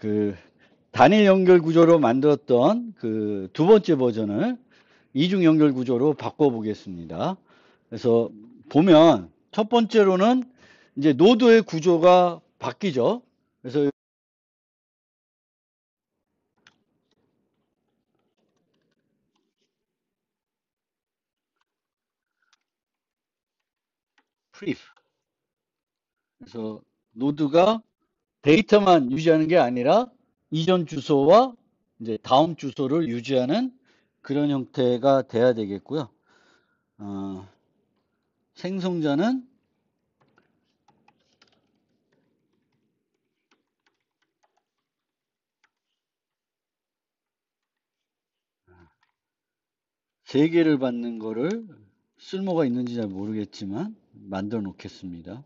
그 단일 연결 구조로 만들었던 그 두 번째 버전을 이중 연결 구조로 바꿔 보겠습니다. 그래서 보면 첫 번째로는 이제 노드의 구조가 바뀌죠. 그래서 프리프. 그래서 노드가 데이터만 유지하는 게 아니라 이전 주소와 이제 다음 주소를 유지하는 그런 형태가 돼야 되겠고요. 생성자는 세 개를 받는 거를 쓸모가 있는지 잘 모르겠지만 만들어 놓겠습니다.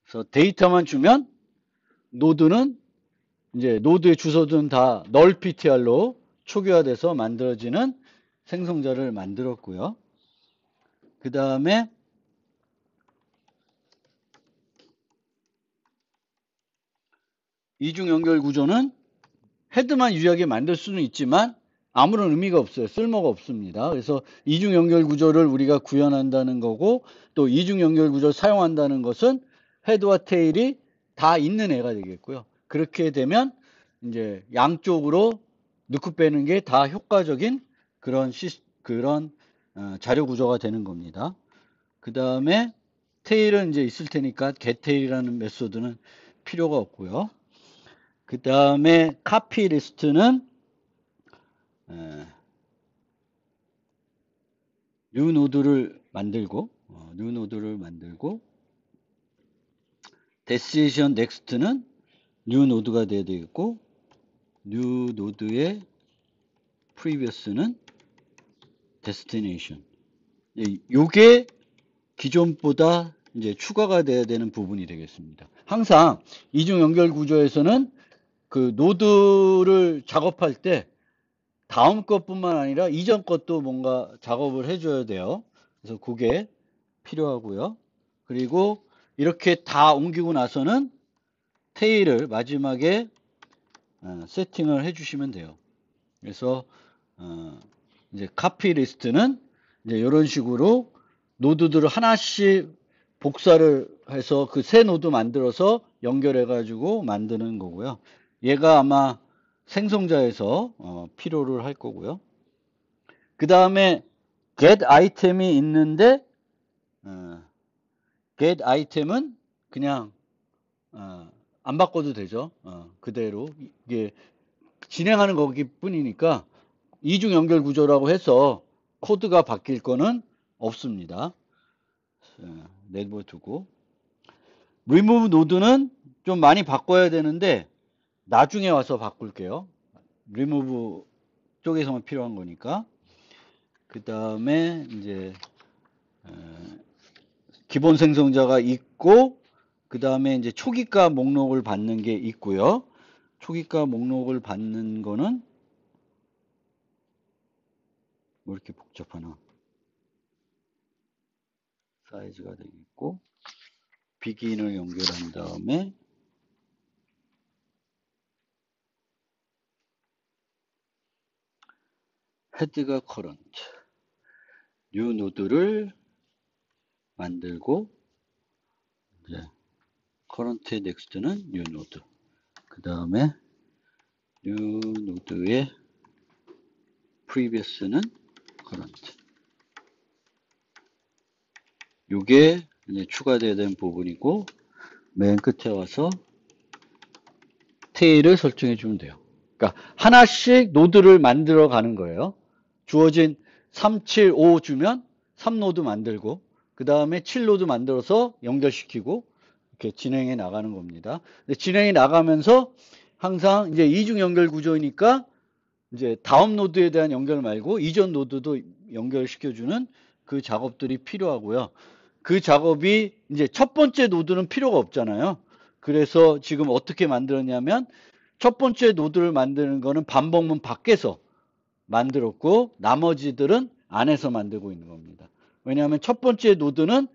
그래서 데이터만 주면 노드는 이제 노드의 주소들은 다 널 ptr로 초기화돼서 만들어지는 생성자를 만들었고요. 그 다음에 이중 연결 구조는 헤드만 유지하게 만들 수는 있지만 아무런 의미가 없어요. 쓸모가 없습니다. 그래서 이중 연결 구조를 우리가 구현한다는 거고, 또 이중 연결 구조를 사용한다는 것은 헤드와 테일이 다 있는 애가 되겠고요. 그렇게 되면 이제 양쪽으로 넣고 빼는 게 다 효과적인 그런 자료 구조가 되는 겁니다. 그 다음에 테일은 이제 있을 테니까 getTail이라는 메소드는 필요가 없고요. 그 다음에 카피 리스트는 뉴 노드를 만들고 데스티네이션 넥스트는 뉴 노드가 돼야 되겠고, 뉴 노드의 프리비어스는 데스티네이션. 요게 기존보다 이제 추가가 돼야 되는 부분이 되겠습니다. 항상 이중 연결 구조에서는 그 노드를 작업할 때 다음 것뿐만 아니라 이전 것도 뭔가 작업을 해줘야 돼요. 그래서 그게 필요하고요. 그리고 이렇게 다 옮기고 나서는 테일을 마지막에 세팅을 해주시면 돼요. 그래서 이제 카피 리스트는 이제 이런 식으로 노드들을 하나씩 복사를 해서 그 새 노드 만들어서 연결해 가지고 만드는 거고요. 얘가 아마 생성자에서 필요를 할 거고요. 그 다음에 get 아이템이 있는데 get 아이템은 그냥 안 바꿔도 되죠. 그대로 이게 진행하는 거기 뿐이니까 이중 연결 구조라고 해서 코드가 바뀔 거는 없습니다. 내버려두고 remove 노드는 좀 많이 바꿔야 되는데 나중에 와서 바꿀게요. remove 쪽에서만 필요한 거니까. 그 다음에 이제 기본 생성자가 있고, 그 다음에 이제 초기가 목록을 받는 게 있고요. 초기가 목록을 받는 거는 뭐 이렇게 복잡하나. 사이즈가 되겠고, 비긴을 연결한 다음에 헤드가 커런트, 뉴 노드를 만들고, 이제 커런트의 넥스트는 뉴 노드. 그 다음에 뉴 노드의 프리비어스는 커런트. 요게 이제 추가되어야 되는 부분이고, 맨 끝에 와서 테일을 설정해 주면 돼요. 그러니까 하나씩 노드를 만들어 가는 거예요. 주어진 3, 7, 5 주면 3노드 만들고, 그 다음에 7노드 만들어서 연결시키고, 이렇게 진행해 나가는 겁니다. 근데 진행해 나가면서 항상 이제 이중 연결 구조이니까 이제 다음 노드에 대한 연결 말고 이전 노드도 연결시켜주는 그 작업들이 필요하고요. 그 작업이 이제 첫 번째 노드는 필요가 없잖아요. 그래서 지금 어떻게 만들었냐면 첫 번째 노드를 만드는 거는 반복문 밖에서 만들었고 나머지들은 안에서 만들고 있는 겁니다. 왜냐하면 첫 번째 노드는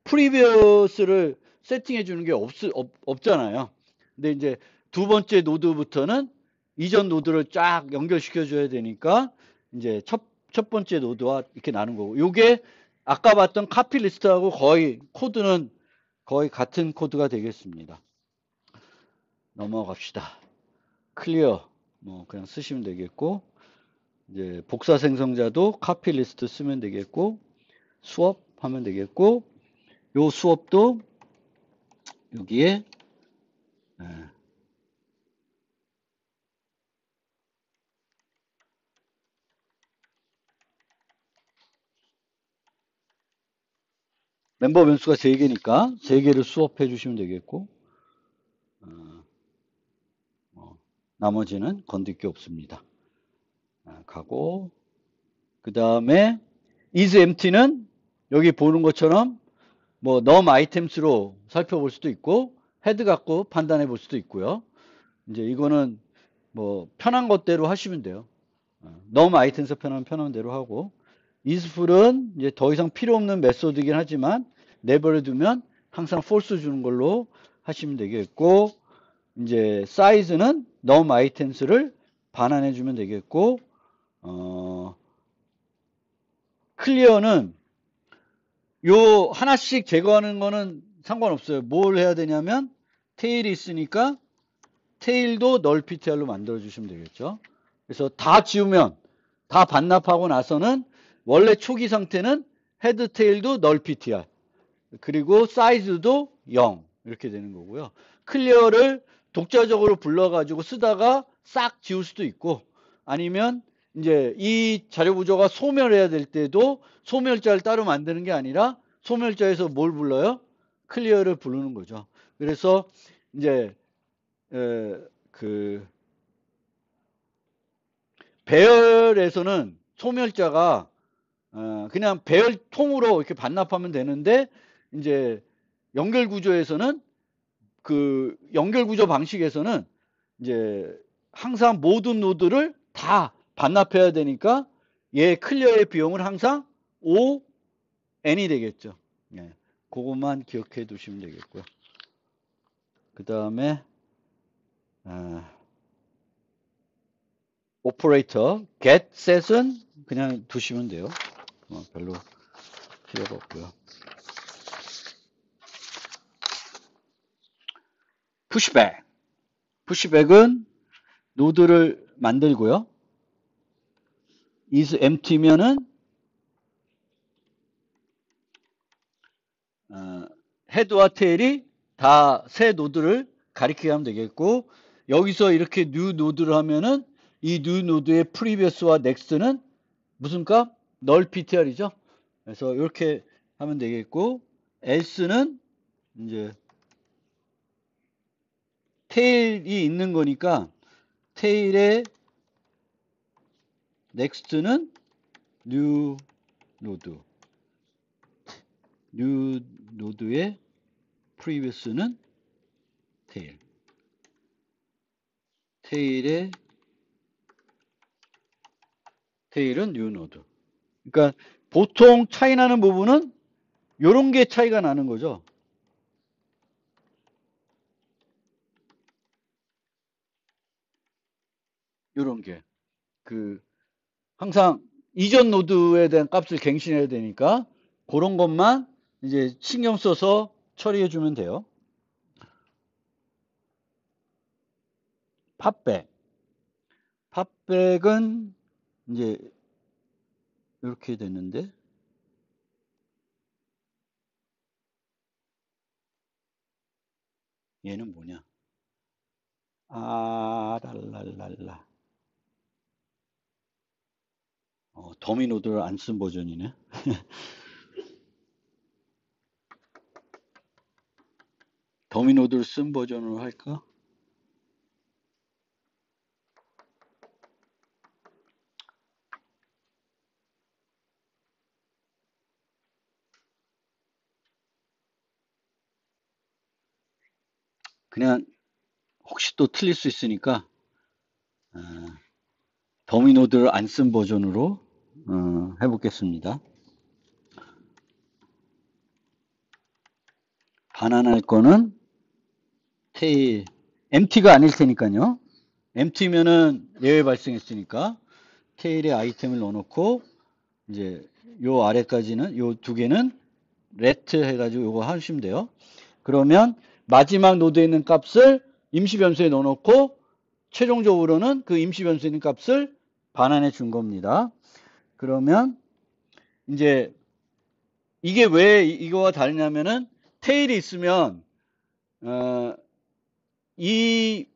프리비어스를 세팅해 주는 게 없잖아요. 근데 이제 두 번째 노드부터는 이전 노드를 쫙 연결시켜 줘야 되니까 이제 첫 번째 노드와 이렇게 나눈 거고, 요게 아까 봤던 카피 리스트하고 거의 코드는 거의 같은 코드가 되겠습니다. 넘어갑시다. 클리어 뭐 그냥 쓰시면 되겠고, 이제 복사 생성자도 카피 리스트 쓰면 되겠고, 수업 하면 되겠고, 요 수업도 여기에 멤버 변수가 3개니까 3개를 수업해 주시면 되겠고, 나머지는 건들 게 없습니다. 가고, 그 다음에 is empty는 여기 보는 것처럼 뭐 num items로 살펴볼 수도 있고 헤드 갖고 판단해 볼 수도 있고요. 이제 이거는 뭐 편한 것대로 하시면 돼요. num items 편한 대로 하고, isFull은 이제 더 이상 필요 없는 메소드이긴 하지만 내버려 두면 항상 false 주는 걸로 하시면 되겠고, 이제 size는 num items를 반환해 주면 되겠고, clear는 요 하나씩 제거하는 거는 상관없어요. 뭘 해야 되냐면 테일이 있으니까 테일도 nullptr로 만들어 주시면 되겠죠. 그래서 다 지우면, 다 반납하고 나서는 원래 초기 상태는 헤드 테일도 nullptr, 그리고 사이즈도 0 이렇게 되는 거고요. 클리어를 독자적으로 불러가지고 쓰다가 싹 지울 수도 있고, 아니면 이제 이 자료 구조가 소멸해야 될 때도 소멸자를 따로 만드는 게 아니라 소멸자에서 뭘 불러요? 클리어를 부르는 거죠. 그래서 이제 그 배열에서는 소멸자가 그냥 배열통으로 이렇게 반납하면 되는데, 이제 연결 구조에서는 그 연결 구조 방식에서는 이제 항상 모든 노드를 다 반납해야 되니까 얘 클리어의 비용은 항상 ON이 되겠죠. 예, 그것만 기억해 두시면 되겠고요. 그 다음에 오퍼레이터 get, set은 그냥 두시면 돼요. 별로 필요가 없고요. 푸시백은 노드를 만들고요. is empty면은 헤드와 테일이 다 새 노드를 가리키게 하면 되겠고, 여기서 이렇게 new 노드를 하면은 이 new 노드의 previous와 next는 무슨 값? null ptr이죠. 그래서 이렇게 하면 되겠고, else는 이제 테일이 있는 거니까 테일의 next는 new 노드, new 노드의 previous는 테일, 테일은 new 노드. 그러니까 보통 차이 나는 부분은 요런 게 차이가 나는 거죠. 요런 게. 항상 이전 노드에 대한 값을 갱신해야 되니까 그런 것만 이제 신경 써서 처리해 주면 돼요. 팝백은 이제 이렇게 됐는데, 얘는 뭐냐? 랄랄랄라. 더미 노드를 안 쓴 버전이네. 더미 노드를 쓴 버전으로 할까? 그냥 혹시 또 틀릴 수 있으니까 더미 노드를 안 쓴 버전으로 해보겠습니다. 반환할 거는 테일, empty가 아닐 테니까요. empty면은 예외 발생했으니까 테일에 아이템을 넣어놓고 이제 요 아래까지는 요 두 개는 let 해가지고 요거 하시면 돼요. 그러면 마지막 노드에 있는 값을 임시 변수에 넣어놓고 최종적으로는 그 임시 변수에 있는 값을 반환해 준 겁니다. 그러면 이제 이게 왜 이거와 다르냐면은 테일이 있으면 이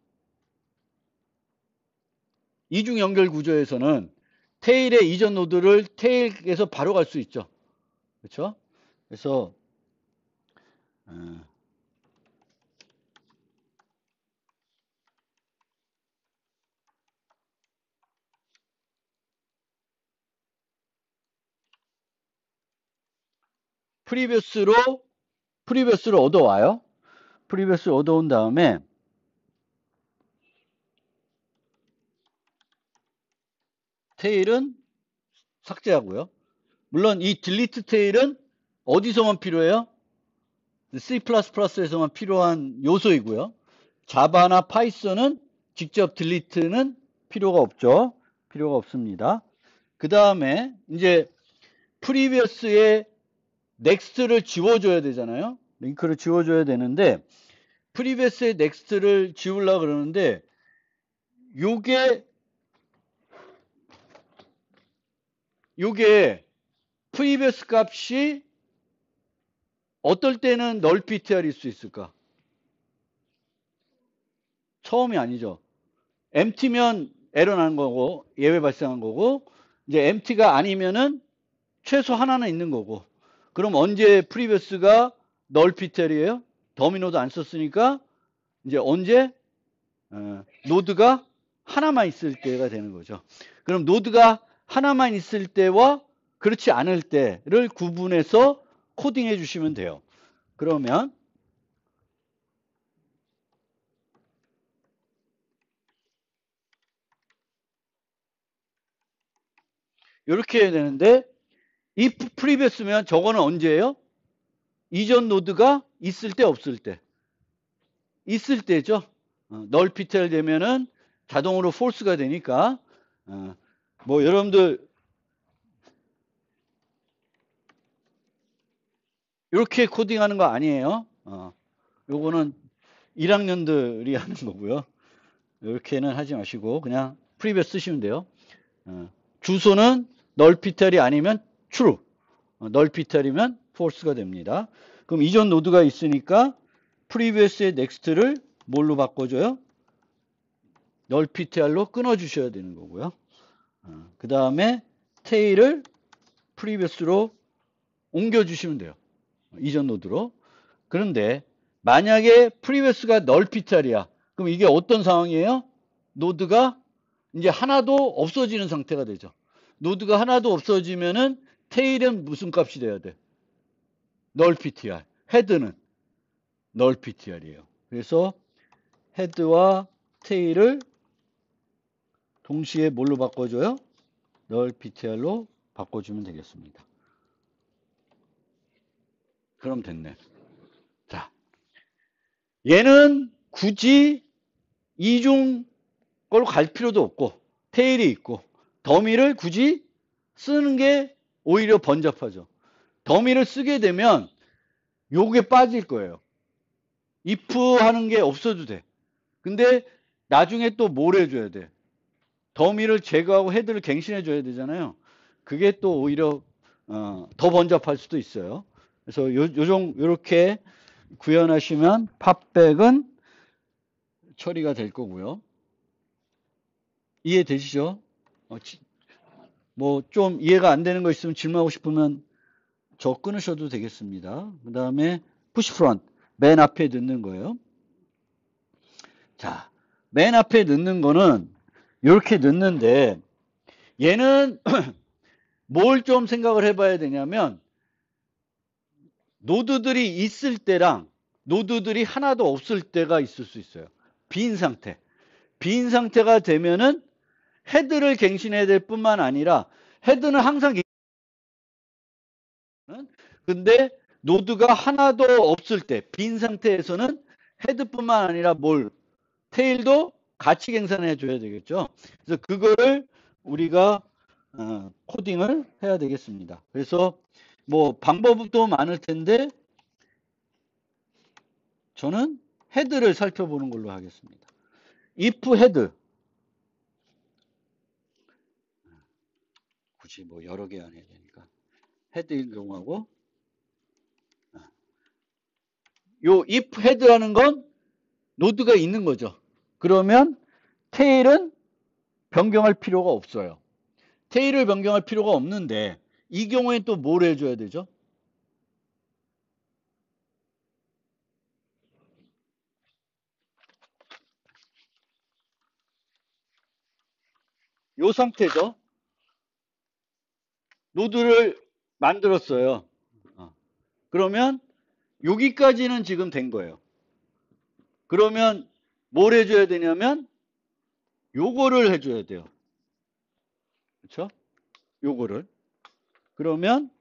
이중 연결 구조에서는 테일의 이전 노드를 테일에서 바로 갈 수 있죠. 그렇죠? 그래서 프리비어스로 얻어와요. 프리비어스를 얻어온 다음에 테일은 삭제하고요. 물론 이 딜리트 테일은 어디서만 필요해요? C++에서만 필요한 요소이고요. 자바나 파이썬은 직접 딜리트는 필요가 없죠. 필요가 없습니다. 그 다음에 이제 프리비어스의 넥스트를 지워줘야 되잖아요. 링크를 지워줘야 되는데 프리비어스의 넥스트를 지우려고 그러는데 요게 프리비어스 값이 어떨 때는 널 ptr일 수 있을까? 처음이 아니죠. empty면 에러 나는 거고 예외 발생한 거고 이제 empty가 아니면은 최소 하나는 있는 거고 그럼 언제 프리비어스가 널 ptr이에요? 더미 노드 안 썼으니까 이제 언제 노드가 하나만 있을 때가 되는 거죠. 그럼 노드가 하나만 있을 때와 그렇지 않을 때를 구분해서 코딩해 주시면 돼요. 그러면 이렇게 해야 되는데 if previous면 저거는 언제예요? 이전 노드가 있을 때 없을 때 있을 때죠. 널 ptr 되면은 자동으로 false가 되니까 뭐 여러분들 이렇게 코딩하는 거 아니에요. 요거는 1학년들이 하는 거고요. 이렇게는 하지 마시고 그냥 previous 쓰시면 돼요. 주소는 널 ptr이 아니면 true, 널 ptr이면 false가 됩니다. 그럼 이전 노드가 있으니까 previous의 next를 뭘로 바꿔줘요? 널 ptr로 끊어주셔야 되는 거고요. 그 다음에 tail을 previous로 옮겨주시면 돼요. 이전 노드로. 그런데 만약에 previous가 널 ptr이야. 그럼 이게 어떤 상황이에요? 노드가 이제 하나도 없어지는 상태가 되죠. 노드가 하나도 없어지면은 테일은 무슨 값이 돼야 돼? 널 ptr. 헤드는 널 ptr이에요. 그래서 헤드와 테일을 동시에 뭘로 바꿔줘요? 널 ptr로 바꿔주면 되겠습니다. 그럼 됐네. 자, 얘는 굳이 이중 걸로 갈 필요도 없고 테일이 있고 더미를 굳이 쓰는 게 오히려 번잡하죠. 더미를 쓰게 되면 요게 빠질 거예요. if 하는 게 없어도 돼. 근데 나중에 또 뭘 해줘야 돼? 더미를 제거하고 헤드를 갱신해 줘야 되잖아요. 그게 또 오히려 더 번잡할 수도 있어요. 그래서 요렇게 구현하시면 팝백은 처리가 될 거고요. 이해되시죠? 뭐 좀 이해가 안 되는 거 있으면 질문하고 싶으면 저 끊으셔도 되겠습니다. 그 다음에 푸시 프론트 맨 앞에 넣는 거예요. 자, 맨 앞에 넣는 거는 이렇게 넣는데 얘는 뭘 좀 생각을 해봐야 되냐면 노드들이 있을 때랑 노드들이 하나도 없을 때가 있을 수 있어요. 빈 상태. 빈 상태가 되면은 헤드를 갱신해야 될 뿐만 아니라 헤드는 항상 근데 노드가 하나도 없을 때, 빈 상태에서는 헤드뿐만 아니라 테일도 같이 갱산해 줘야 되겠죠. 그래서 그거를 우리가 코딩을 해야 되겠습니다. 그래서 뭐 방법도 많을 텐데 저는 헤드를 살펴보는 걸로 하겠습니다. if 헤드, 굳이 뭐 여러 개 안 해야 되니까 헤드인 경우하고, 요 if 헤드라는 건 노드가 있는 거죠. 그러면 테일은 변경할 필요가 없어요. 테일을 변경할 필요가 없는데 이 경우에 또 뭘 해줘야 되죠? 요 상태죠. 노드를 만들었어요. 그러면 여기까지는 지금 된 거예요. 그러면 뭘 해줘야 되냐면 요거를 해줘야 돼요. 그렇죠? 요거를. 그러면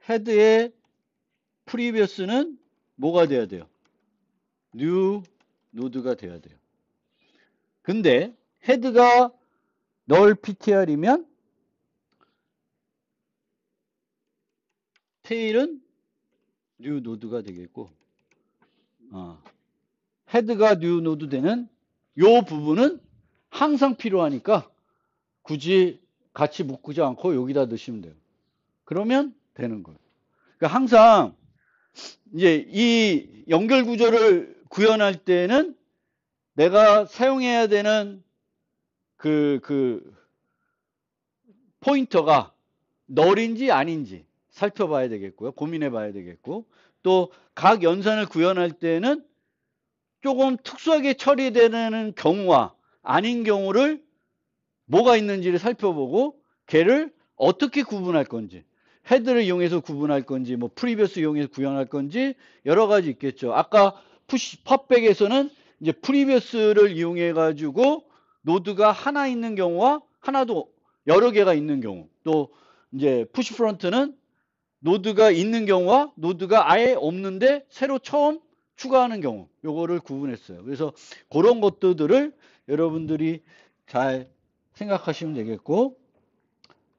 헤드의 프리비어스는 뭐가 돼야 돼요? new 노드가 돼야 돼요. 근데 헤드가 null ptr이면 테일은 new 노드가 되겠고, 헤드가 new 노드 되는 요 부분은 항상 필요하니까 굳이 같이 묶지 않고 여기다 넣으시면 돼요. 그러면 되는 거예요. 그러니까 항상 이제 이 연결 구조를 구현할 때는 내가 사용해야 되는 그 포인터가 널인지 아닌지 살펴봐야 되겠고요. 고민해 봐야 되겠고, 또 각 연산을 구현할 때는 조금 특수하게 처리되는 경우와 아닌 경우를 뭐가 있는지를 살펴보고 걔를 어떻게 구분할 건지, 헤드를 이용해서 구분할 건지, 뭐 프리비어스 이용해서 구현할 건지 여러 가지 있겠죠. 아까 팝백에서는 이제 프리비어스를 이용해 가지고 노드가 하나 있는 경우와 하나도 여러 개가 있는 경우, 또 이제 푸시 프론트는 노드가 있는 경우와 노드가 아예 없는데 새로 처음 추가하는 경우, 요거를 구분했어요. 그래서 그런 것들을 여러분들이 잘 생각하시면 되겠고,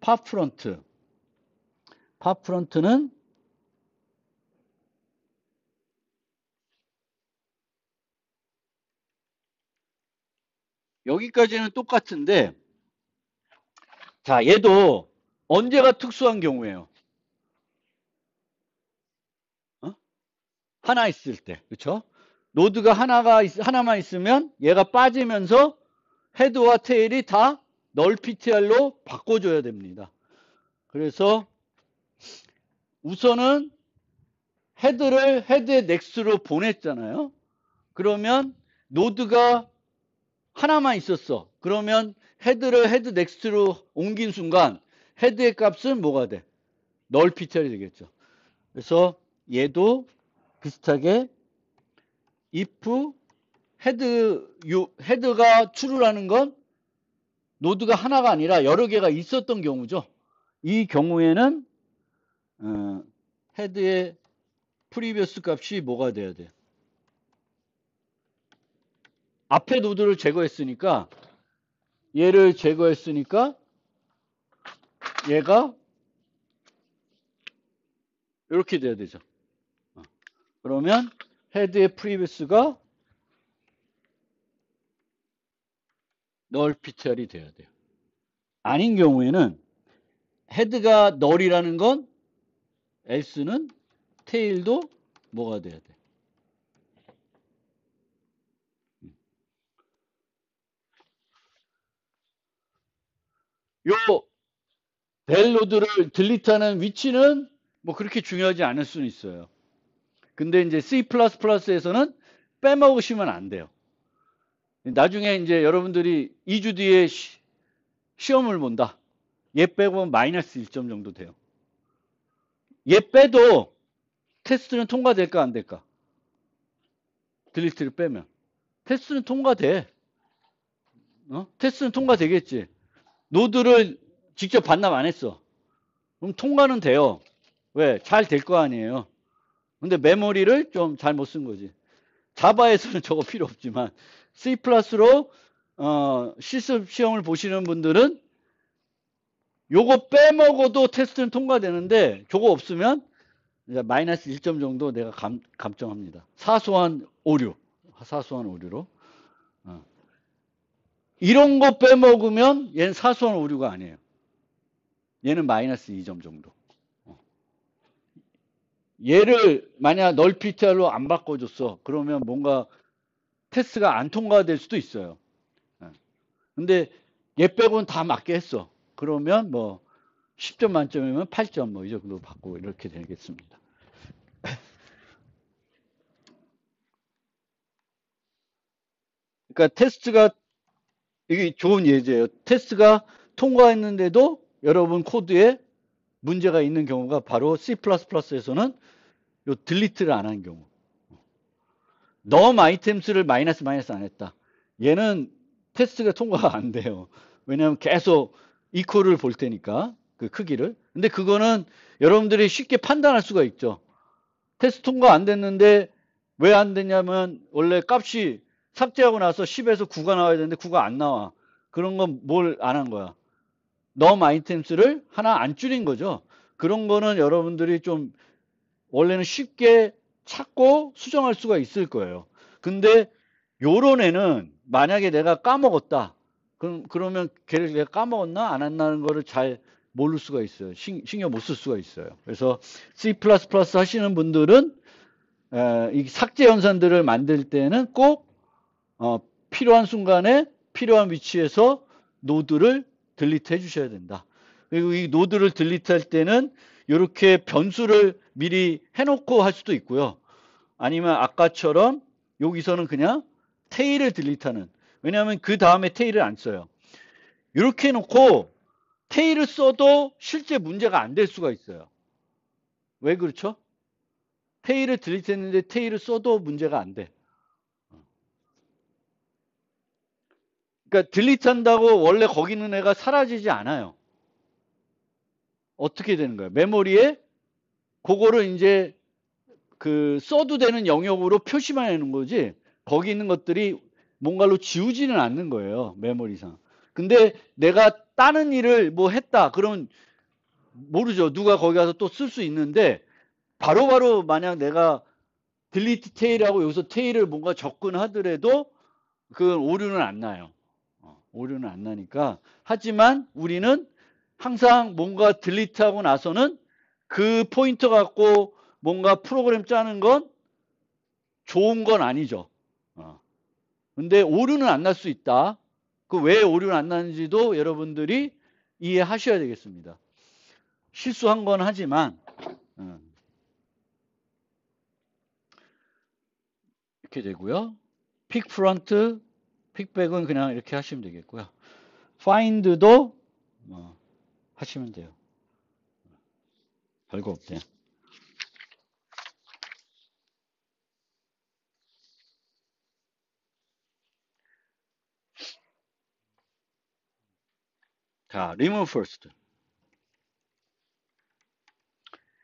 팝프런트는 여기까지는 똑같은데, 자, 얘도 언제가 특수한 경우예요? 하나 있을 때, 그렇죠? 노드가 하나만 있으면 얘가 빠지면서 헤드와 테일이 다 널 PTR로 바꿔줘야 됩니다. 그래서 우선은 헤드를 헤드의 넥스트로 보냈잖아요. 그러면 노드가 하나만 있었어. 그러면 헤드를 헤드 넥스트로 옮긴 순간 헤드의 값은 뭐가 돼? 널 PTR이 되겠죠. 그래서 얘도 비슷하게 if 헤드가 true라는 건 노드가 하나가 아니라 여러 개가 있었던 경우죠. 이 경우에는 헤드의 프리비어스 값이 뭐가 돼야 돼요? 앞에 노드를 제거했으니까 얘를 제거했으니까 얘가 이렇게 돼야 되죠. 그러면 헤드의 프리비어스가 널 PTR이 돼야 돼요. 아닌 경우에는 헤드가 널이라는 건 else는 테일도 뭐가 돼야 돼? 요 벨로드를 딜리트하는 위치는 뭐 그렇게 중요하지 않을 수는 있어요. 근데 이제 C++에서는 빼먹으시면 안 돼요. 나중에 이제 여러분들이 2주 뒤에 시험을 본다. 얘 빼고 마이너스 1점 정도 돼요. 얘 빼도 테스트는 통과될까 안 될까? 딜리트를 빼면. 테스트는 통과돼. 테스트는 통과되겠지. 노드를 직접 반납 안 했어. 그럼 통과는 돼요. 왜? 잘 될 거 아니에요. 근데 메모리를 좀 잘못 쓴 거지. 자바에서는 저거 필요 없지만 C++로 실습 시험을 보시는 분들은 요거 빼먹어도 테스트는 통과되는데 저거 없으면 이제 마이너스 1점 정도 내가 감점합니다. 사소한 오류. 사소한 오류로. 이런 거 빼먹으면 얘는 사소한 오류가 아니에요. 얘는 마이너스 2점 정도. 얘를 만약 널 PTR로 안 바꿔줬어. 그러면 뭔가 테스트가 안 통과될 수도 있어요. 근데 얘 빼고는 다 맞게 했어. 그러면 뭐 10점 만점이면 8점 뭐 이 정도 받고 이렇게 되겠습니다. 그러니까 테스트가 이게 좋은 예제예요. 테스트가 통과했는데도 여러분 코드에 문제가 있는 경우가 바로 C++에서는 요 딜리트를 안 한 경우. 넘 아이템스를 마이너스 안 했다. 얘는 테스트가 통과가 안 돼요. 왜냐하면 계속 이퀄을 볼 테니까 그 크기를. 근데 그거는 여러분들이 쉽게 판단할 수가 있죠. 테스트 통과 안 됐는데 왜 안 됐냐면 원래 값이 삭제하고 나서 10에서 9가 나와야 되는데 9가 안 나와. 그런 건 뭘 안 한 거야. 넘 아이템스를 하나 안 줄인 거죠. 그런 거는 여러분들이 좀 원래는 쉽게 찾고 수정할 수가 있을 거예요. 근데 요런 애는 만약에 내가 까먹었다. 그러면 걔를 내가 까먹었나 안 한다는 거를 잘 모를 수가 있어요. 신경 못 쓸 수가 있어요. 그래서 C++ 하시는 분들은 이 삭제 연산들을 만들 때는 꼭 필요한 순간에 필요한 위치에서 노드를 딜리트 해주셔야 된다. 그리고 이 노드를 딜리트 할 때는 이렇게 변수를 미리 해놓고 할 수도 있고요. 아니면 아까처럼 여기서는 그냥 테일을 딜리트하는. 왜냐하면 그 다음에 테일을 안 써요. 이렇게 해놓고 테일을 써도 실제 문제가 안 될 수가 있어요. 왜 그렇죠? 테일을 딜리트했는데 테일을 써도 문제가 안 돼. 그러니까 딜리트한다고 원래 거기 있는 애가 사라지지 않아요. 어떻게 되는 거예요? 메모리에 그거를 이제 그 써도 되는 영역으로 표시만 해놓은 거지 거기 있는 것들이 뭔가로 지우지는 않는 거예요. 메모리상. 근데 내가 다른 일을 뭐 했다. 그러면 모르죠. 누가 거기 가서 또 쓸 수 있는데 바로바로 만약 내가 딜리트 테일하고 여기서 테일을 뭔가 접근하더라도 그 오류는 안 나요. 오류는 안 나니까. 하지만 우리는 항상 뭔가 딜리트하고 나서는 그 포인터 갖고 뭔가 프로그램 짜는 건 좋은 건 아니죠. 근데 오류는 안 날 수 있다. 그 왜 오류는 안 나는지도 여러분들이 이해하셔야 되겠습니다. 실수한 건 하지만 이렇게 되고요. 픽 프론트, 픽백은 그냥 이렇게 하시면 되겠고요. find도 하시면 돼요. 별거 없대요. 자, remove first.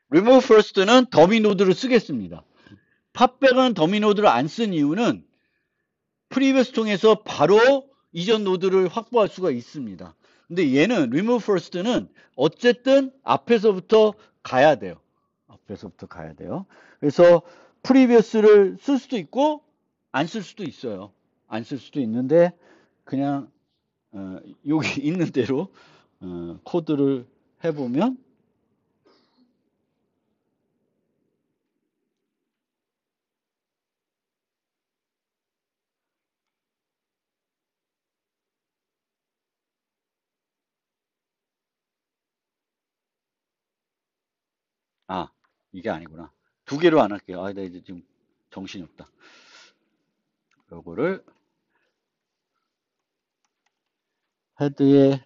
remove first는 더미 노드를 쓰겠습니다. 팝백은 더미 노드를 안 쓴 이유는 프리비어스 통해서 바로 이전 노드를 확보할 수가 있습니다. 근데 얘는 remove first는 어쨌든 앞에서부터 가야 돼요. 앞에서부터 가야 돼요. 그래서 프리비어스를 쓸 수도 있고 안 쓸 수도 있어요. 안 쓸 수도 있는데 그냥 여기 있는 대로 코드를 해보면 아 이게 아니구나. 두 개로 안 할게요. 나 이제 지금 정신이 없다. 요거를 헤드의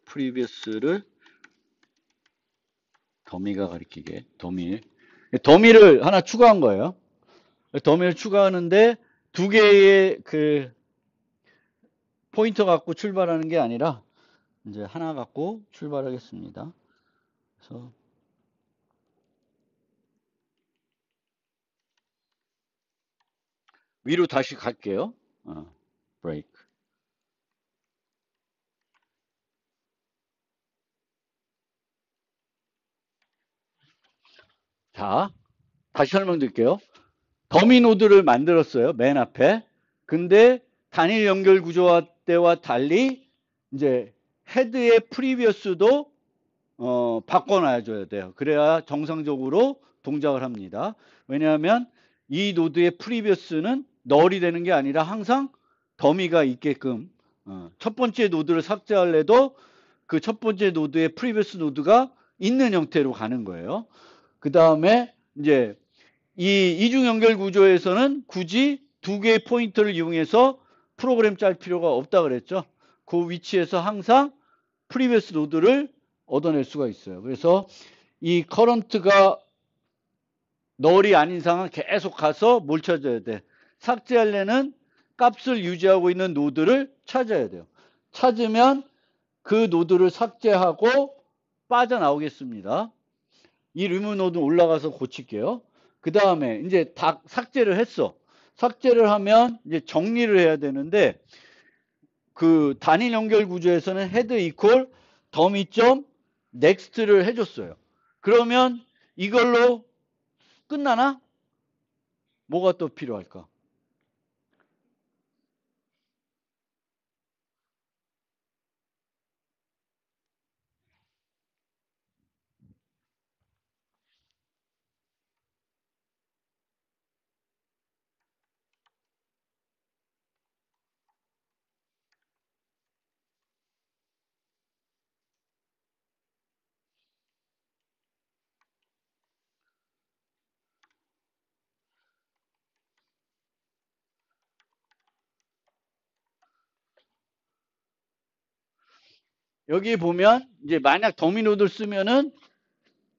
프리비어스를 더미가 가리키게 더미를 하나 추가한 거예요. 더미를 추가하는데 두 개의 그 포인터 갖고 출발하는 게 아니라 이제 하나 갖고 출발하겠습니다. 그래서 위로 다시 갈게요. 브레이크. 자, 다시 설명드릴게요. 더미 노드를 만들었어요. 맨 앞에. 근데 단일 연결 구조와 때와 달리 이제 헤드의 프리비어스도 바꿔놔줘야 돼요. 그래야 정상적으로 동작을 합니다. 왜냐하면 이 노드의 프리비어스는 널이 되는 게 아니라 항상 더미가 있게끔 첫 번째 노드를 삭제할래도 그 첫 번째 노드의 프리비어스 노드가 있는 형태로 가는 거예요. 그 다음에 이제 이 이중 연결 구조에서는 굳이 두 개의 포인트를 이용해서 프로그램 짤 필요가 없다 그랬죠. 그 위치에서 항상 프리비어스 노드를 얻어낼 수가 있어요. 그래서 이 커런트가 널이 아닌 상황 계속 가서 뭘 찾아야 돼? 삭제하려는 값을 유지하고 있는 노드를 찾아야 돼요. 찾으면 그 노드를 삭제하고 빠져나오겠습니다. 이 리무 노드 올라가서 고칠게요. 그 다음에 이제 다 삭제를 했어. 삭제를 하면 이제 정리를 해야 되는데 그 단일 연결 구조에서는 헤드 이퀄 더미점 넥스트를 해줬어요. 그러면 이걸로 끝나나? 뭐가 또 필요할까? 여기 보면 이제 만약 더미 노드를 쓰면은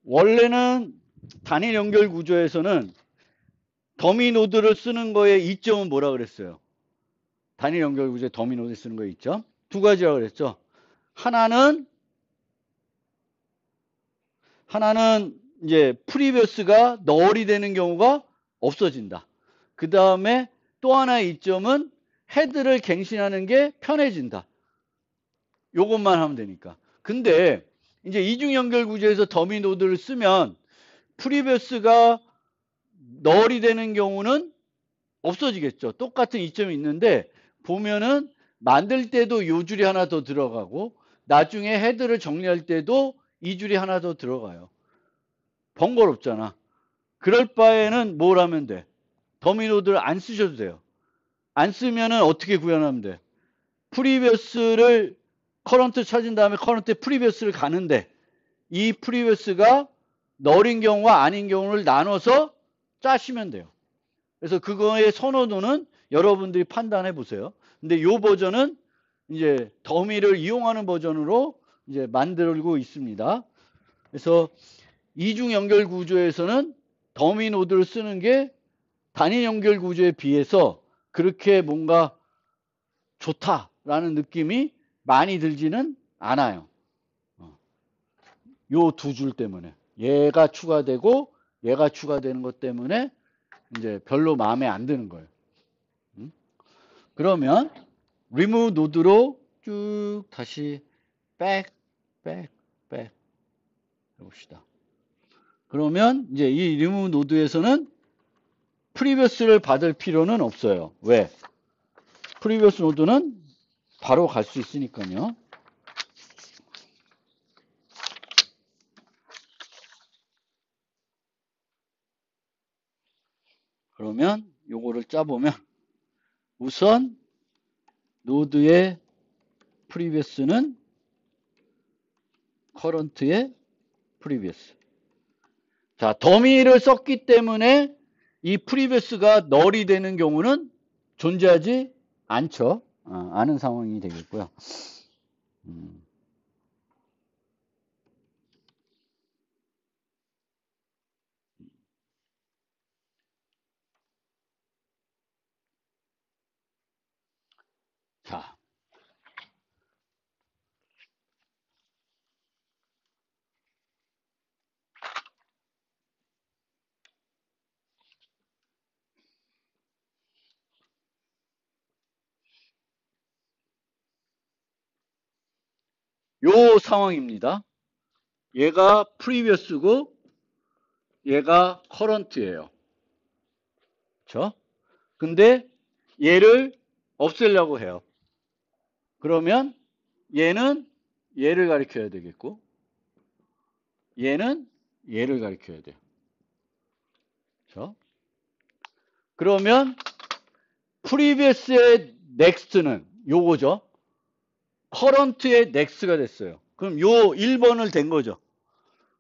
원래는 단일 연결 구조에서는 더미 노드를 쓰는 거의 이점은 뭐라 그랬어요? 단일 연결 구조에 더미 노드 쓰는 거의 이점? 두 가지라고 그랬죠. 하나는 이제 프리비어스가 널이 되는 경우가 없어진다. 그 다음에 또 하나의 이점은 헤드를 갱신하는 게 편해진다. 요것만 하면 되니까. 근데 이제 이중 연결 구조에서 더미 노드를 쓰면 프리비어스가 널이 되는 경우는 없어지겠죠. 똑같은 이점이 있는데 보면은 만들 때도 요 줄이 하나 더 들어가고 나중에 헤드를 정리할 때도 이 줄이 하나 더 들어가요. 번거롭잖아. 그럴 바에는 뭘 하면 돼? 더미 노드를 안 쓰셔도 돼요. 안 쓰면은 어떻게 구현하면 돼? 프리비어스를 커런트 찾은 다음에 커런트에 프리비어스를 가는데 이 프리비어스가 널인 경우와 아닌 경우를 나눠서 짜시면 돼요. 그래서 그거의 선호도는 여러분들이 판단해 보세요. 근데 이 버전은 이제 더미를 이용하는 버전으로 이제 만들고 있습니다. 그래서 이중 연결 구조에서는 더미 노드를 쓰는 게 단일 연결 구조에 비해서 그렇게 뭔가 좋다라는 느낌이 많이 들지는 않아요. 요 두 줄 때문에. 얘가 추가되고 얘가 추가되는 것 때문에 이제 별로 마음에 안 드는 거예요. 그러면 remove 노드로 쭉 다시 back, back, back 해봅시다. 그러면 이제 이 remove 노드에서는 프리비어스를 받을 필요는 없어요. 왜? 프리비어스 노드는 바로 갈 수 있으니까요. 그러면 요거를 짜보면 우선 노드의 프리비어스는 커런트의 프리비어스. 자, 더미를 썼기 때문에 이 프리비어스가 널이 되는 경우는 존재하지 않죠. 아는 상황이 되겠고요. 자, 요 상황입니다. 얘가 previous고 얘가 current예요. 그렇죠? 근데 얘를 없애려고 해요. 그러면 얘는 얘를 가리켜야 되겠고 얘는 얘를 가리켜야 돼요. 그렇죠? 그러면 previous의 next는 요거죠. current의 next가 됐어요. 그럼 요 1번을 된 거죠.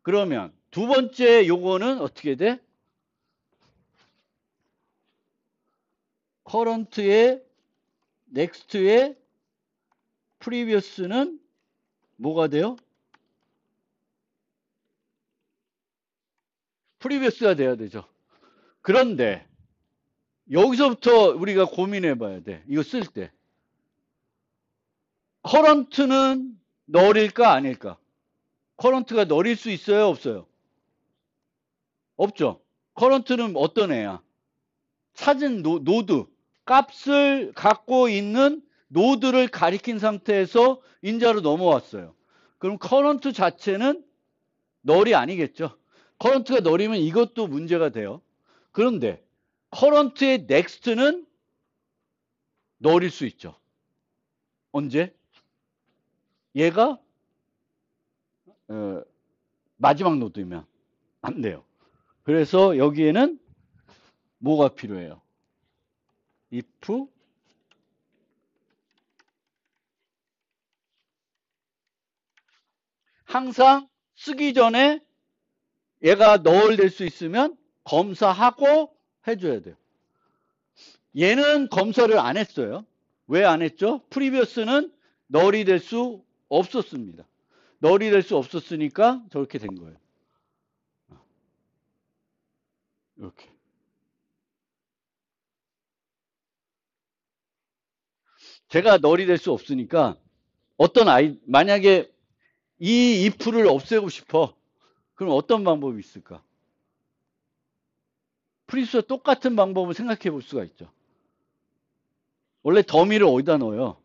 그러면 두 번째 요거는 어떻게 돼? current의 next의 previous는 뭐가 돼요? previous가 돼야 되죠. 그런데 여기서부터 우리가 고민해 봐야 돼. 이거 쓸 때. current는 널일까 아닐까? current가 널일 수 있어요, 없어요? 없죠. current는 어떤 애야? 찾은 노드, 값을 갖고 있는 노드를 가리킨 상태에서 인자로 넘어왔어요. 그럼 current 자체는 널이 아니겠죠. current가 널이면 이것도 문제가 돼요. 그런데 current의 next는 널일 수 있죠. 언제? 얘가 마지막 노드면 안 돼요. 그래서 여기에는 뭐가 필요해요? if 항상 쓰기 전에 얘가 널 될 수 있으면 검사하고 해줘야 돼요. 얘는 검사를 안 했어요. 왜 안 했죠? 프리비어스는 널이 될 수 없었습니다. 널이 될 수 없었으니까 저렇게 된 거예요. 이렇게. 제가 널이 될 수 없으니까 만약에 이 if를 없애고 싶어. 그럼 어떤 방법이 있을까? 프리스와 똑같은 방법을 생각해 볼 수가 있죠. 원래 더미를 어디다 넣어요?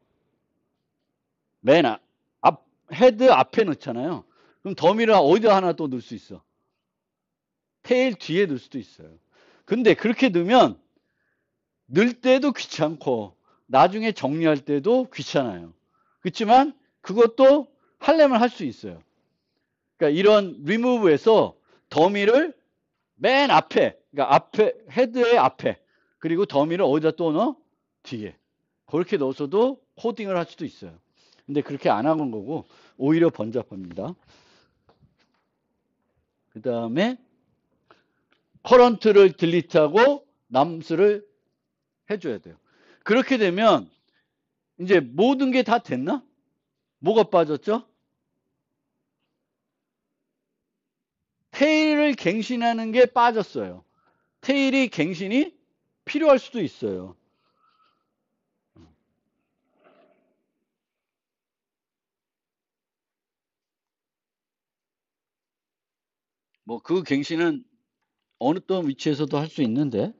맨 헤드 앞에 넣잖아요. 그럼 더미를 어디다 하나 또 넣을 수 있어? 테일 뒤에 넣을 수도 있어요. 근데 그렇게 넣으면 넣을 때도 귀찮고 나중에 정리할 때도 귀찮아요. 그렇지만 그것도 하려면 할 수 있어요. 그러니까 이런 리무브에서 더미를 맨 앞에, 그러니까 헤드의 앞에, 그리고 더미를 어디다 또 넣어? 뒤에. 그렇게 넣어서도 코딩을 할 수도 있어요. 근데 그렇게 안 하는 거고, 오히려 번잡합니다. 그 다음에, 커런트를 딜리트하고 남수를 해줘야 돼요. 그렇게 되면, 이제 모든 게 다 됐나? 뭐가 빠졌죠? 테일을 갱신하는 게 빠졌어요. 테일이 갱신이 필요할 수도 있어요. 뭐 그 갱신은 어느 또 위치에서도 할 수 있는데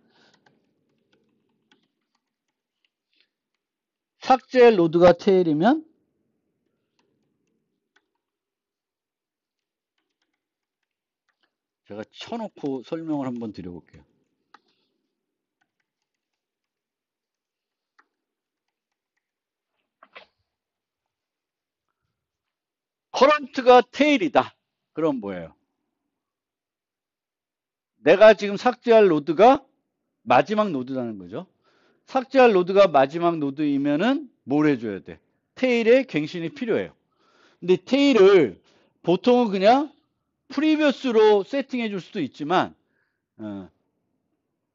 삭제 로드가 테일이면 제가 쳐놓고 설명을 한번 드려볼게요. 커런트가 테일이다. 그럼 뭐예요? 내가 지금 삭제할 노드가 마지막 노드라는 거죠. 삭제할 노드가 마지막 노드이면은 뭘 해줘야 돼? 테일의 갱신이 필요해요. 근데 테일을 보통은 그냥 프리비어스로 세팅해 줄 수도 있지만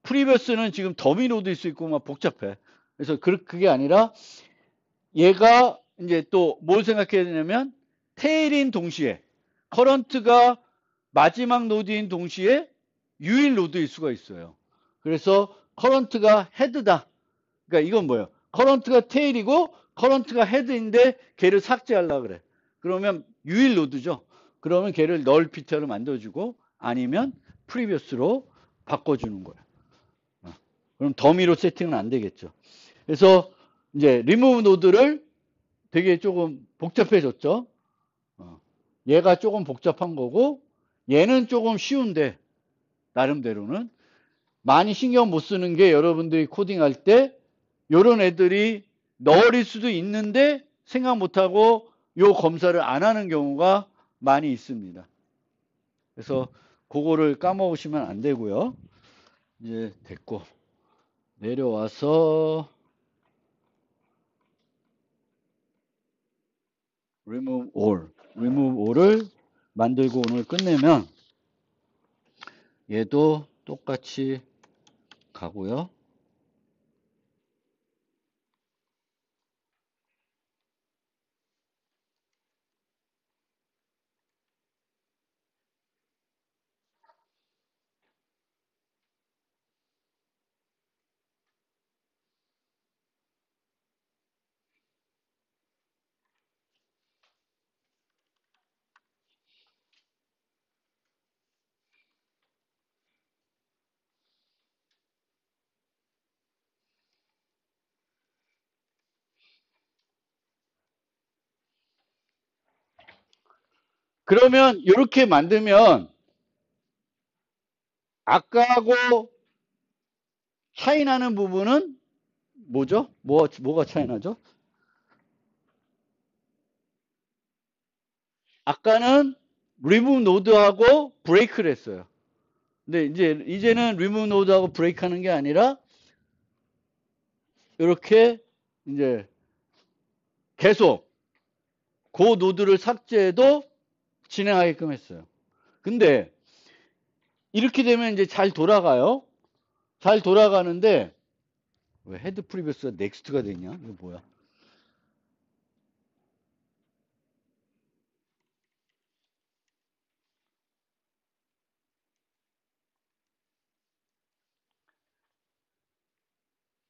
프리비어스는 지금 더미 노드일 수 있고 막 복잡해. 그래서 그게 아니라 얘가 이제 또 뭘 생각해야 되냐면 테일인 동시에 커런트가 마지막 노드인 동시에 유일 노드일 수가 있어요. 그래서 커런트가 헤드다. 그러니까 이건 뭐예요? 커런트가 테일이고 커런트가 헤드인데 걔를 삭제하려고 그래. 그러면 유일 노드죠. 그러면 걔를 널 피터로 만들어주고 아니면 프리비어스로 바꿔주는 거예요. 그럼 더미로 세팅은 안 되겠죠. 그래서 이제 리무브 노드를 되게 조금 복잡해졌죠. 얘가 조금 복잡한 거고 얘는 조금 쉬운데 나름대로는 많이 신경 못 쓰는 게 여러분들이 코딩할 때 요런 애들이 널일 수도 있는데 생각 못하고 요 검사를 안 하는 경우가 많이 있습니다. 그래서 그거를 까먹으시면 안 되고요. 이제 됐고 내려와서 remove all을 만들고 오늘 끝내면 얘도 똑같이 가고요. 그러면 이렇게 만들면 아까하고 차이 나는 부분은 뭐죠? 뭐가 차이 나죠? 아까는 remove node하고 break를 했어요. 근데 이제는 remove node하고 break 하는 게 아니라 이렇게 이제 계속 그 노드를 삭제해도 진행하게끔 했어요. 근데 이렇게 되면 이제 잘 돌아가요. 잘 돌아가는데 왜 헤드 프리비어스가 넥스트가 되냐? 이거 뭐야?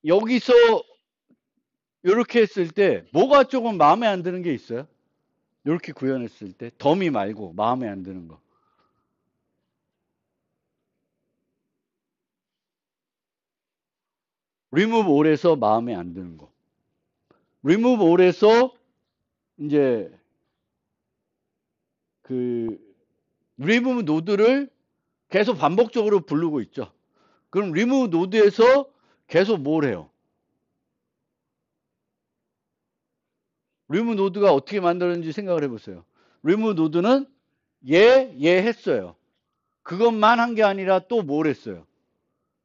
여기서 이렇게 했을 때 뭐가 조금 마음에 안 드는 게 있어요? 이렇게 구현했을 때 더미 말고 마음에 안 드는 거. remove all에서 마음에 안 드는 거. remove all에서 이제 그 remove 노드를 계속 반복적으로 부르고 있죠. 그럼 remove 노드에서 계속 뭘 해요? remove 노드가 어떻게 만들었는지 생각을 해보세요. remove 노드는 얘 했어요. 그것만 한 게 아니라 또 뭘 했어요?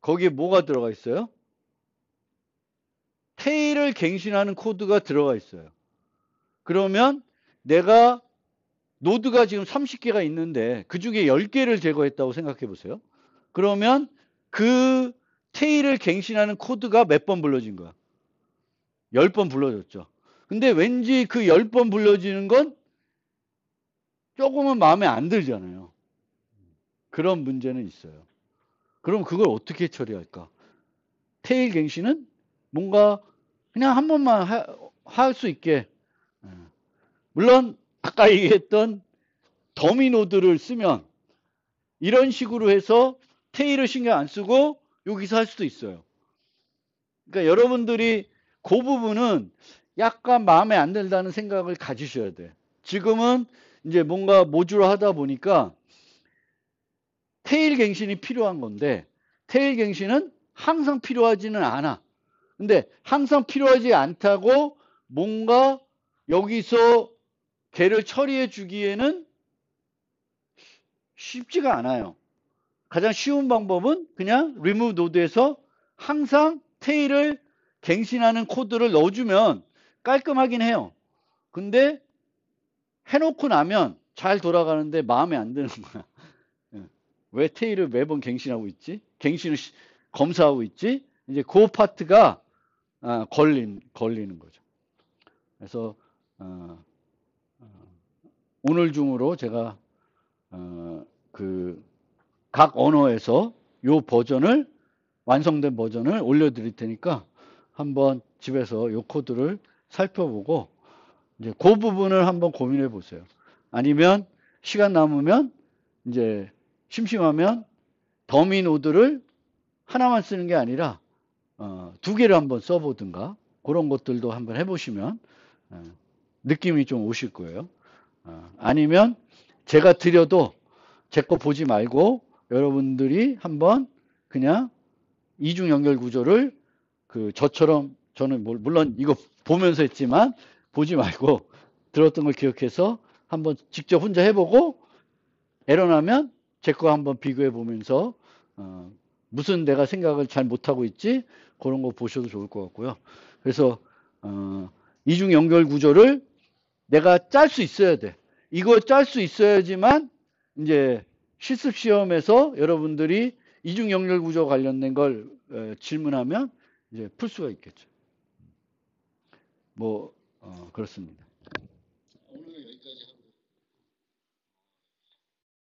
거기에 뭐가 들어가 있어요? 테일을 갱신하는 코드가 들어가 있어요. 그러면 내가 노드가 지금 30개가 있는데 그 중에 10개를 제거했다고 생각해 보세요. 그러면 그 테일을 갱신하는 코드가 몇 번 불러진 거야? 10번 불러졌죠. 근데 왠지 그 10번 불러지는 건 조금은 마음에 안 들잖아요. 그런 문제는 있어요. 그럼 그걸 어떻게 처리할까? 테일 갱신은 뭔가 그냥 한 번만 할 수 있게. 물론 아까 얘기했던 더미 노드를 쓰면 이런 식으로 해서 테일을 신경 안 쓰고 여기서 할 수도 있어요. 그러니까 여러분들이 그 부분은 약간 마음에 안 든다는 생각을 가지셔야 돼. 지금은 이제 뭔가 모듈화 하다 보니까 테일 갱신이 필요한 건데 테일 갱신은 항상 필요하지는 않아. 근데 항상 필요하지 않다고 뭔가 여기서 걔를 처리해 주기에는 쉽지가 않아요. 가장 쉬운 방법은 그냥 remove 노드에서 항상 테일을 갱신하는 코드를 넣어주면 깔끔하긴 해요. 근데 해놓고 나면 잘 돌아가는데 마음에 안 드는 거야. 왜 테일을 매번 갱신하고 있지? 갱신을 검사하고 있지? 이제 그 파트가 걸리는 거죠. 그래서 오늘 중으로 제가 그 각 언어에서 요 버전을 완성된 버전을 올려드릴 테니까 한번 집에서 요 코드를 살펴보고 이제 그 부분을 한번 고민해 보세요. 아니면 시간 남으면 이제 심심하면 더미 노드를 하나만 쓰는 게 아니라 두 개를 한번 써보든가 그런 것들도 한번 해보시면 느낌이 좀 오실 거예요. 아니면 제가 드려도 제 거 보지 말고 여러분들이 한번 그냥 이중 연결 구조를 저처럼 저는 물론 이거 보면서 했지만 보지 말고 들었던 걸 기억해서 한번 직접 혼자 해보고 에러 나면 제 거 한번 비교해 보면서 무슨 내가 생각을 잘 못하고 있지 그런 거 보셔도 좋을 것 같고요. 그래서 이중 연결 구조를 내가 짤 수 있어야 돼. 이거 짤 수 있어야지만 이제 실습 시험에서 여러분들이 이중 연결 구조 관련된 걸 질문하면 이제 풀 수가 있겠죠. 그렇습니다.